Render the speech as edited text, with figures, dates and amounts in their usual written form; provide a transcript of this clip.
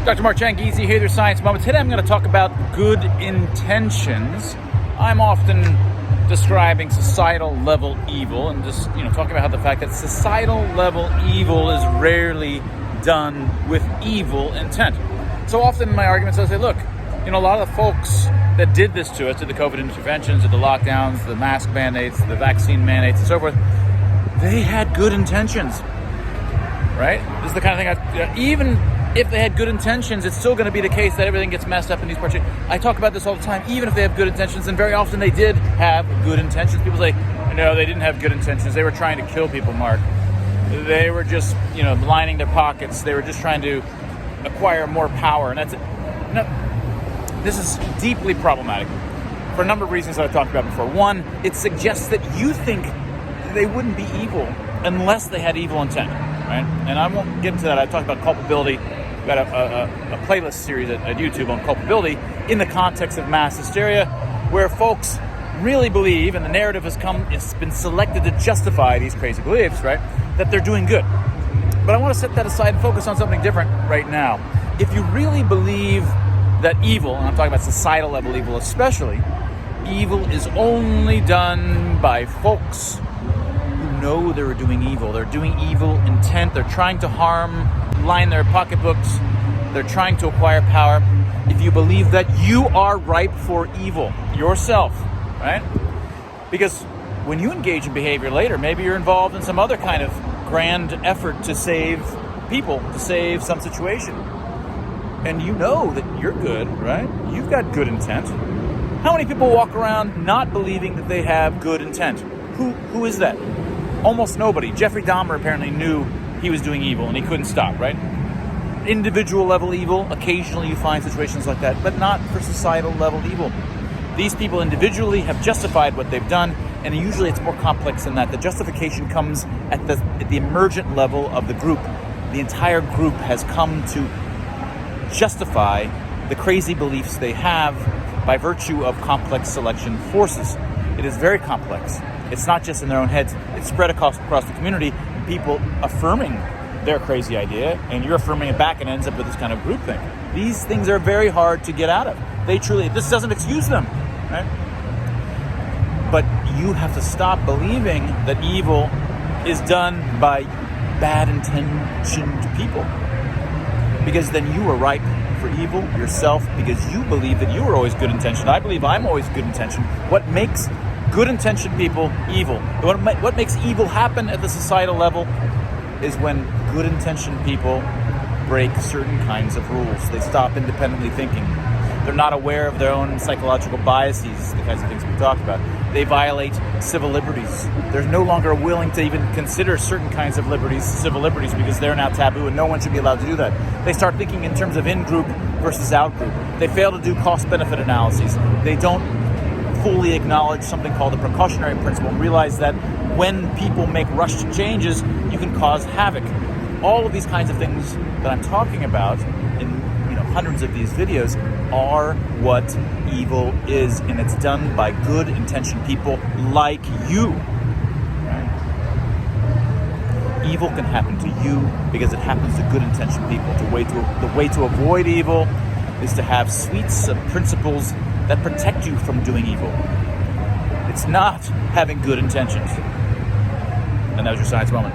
Dr. Mark Changizi here, your Science Moment. Today I'm going to talk about good intentions. I'm often describing societal level evil and just, talking about how the fact that societal level evil is rarely done with evil intent. So often in my arguments I say, look, a lot of the folks that did this to us, did the COVID interventions, did the lockdowns, the mask mandates, the vaccine mandates, and so forth, they had good intentions, right? This is the kind of thing even if they had good intentions, it's still going to be the case that everything gets messed up in these parts. I talk about this all the time. Even if they have good intentions, and very often they did have good intentions. People say, no, they didn't have good intentions. They were trying to kill people, Mark. They were just, lining their pockets. They were just trying to acquire more power. And that's it. No, this is deeply problematic for a number of reasons that I've talked about before. One, it suggests that you think they wouldn't be evil unless they had evil intent, right? And I won't get into that. I've talked about culpability. Got a playlist series at YouTube on culpability in the context of mass hysteria, where folks really believe, and the narrative it's been selected to justify these crazy beliefs, right, that they're doing good. But I want to set that aside and focus on something different right now. If you really believe that evil, and I'm talking about societal level evil especially, evil is only done by folks who know they're doing evil. They're doing evil intent. They're trying to harm, line their pocketbooks. They're trying to acquire power. If you believe that, you are ripe for evil yourself, right? Because when you engage in behavior later, maybe you're involved in some other kind of grand effort to save people, to save some situation. And you know that you're good, right? You've got good intent. How many people walk around not believing that they have good intent? Who is that? Almost nobody. Jeffrey Dahmer apparently knew he was doing evil and he couldn't stop, right? Individual level evil, occasionally you find situations like that, but not for societal level evil. These people individually have justified what they've done, and usually it's more complex than that. The justification comes at the emergent level of the group. The entire group has come to justify the crazy beliefs they have by virtue of complex selection forces. It is very complex. It's not just in their own heads. It's spread across the community. People affirming their crazy idea, and you're affirming it back, and ends up with this kind of groupthink. These things are very hard to get out of. This doesn't excuse them, right? But you have to stop believing that evil is done by bad intentioned people, because then you are ripe for evil yourself, because you believe that you are always good intentioned. I believe I'm always good intentioned. What makes good intentioned people evil? What makes evil happen at the societal level is when good intentioned people break certain kinds of rules. They stop independently thinking. They're not aware of their own psychological biases, the kinds of things we talked about. They violate civil liberties. They're no longer willing to even consider certain kinds of liberties, civil liberties, because they're now taboo and no one should be allowed to do that. They start thinking in terms of in-group versus out-group. They fail to do cost-benefit analyses. They don't fully acknowledge something called the precautionary principle and realize that when people make rushed changes, you can cause havoc. All of these kinds of things that I'm talking about in hundreds of these videos are what evil is, and it's done by good intentioned people like you. Right? Evil can happen to you because it happens to good intentioned people. The way to avoid evil is to have suites of principles that protect you from doing evil. It's not having good intentions. And that was your Science Moment.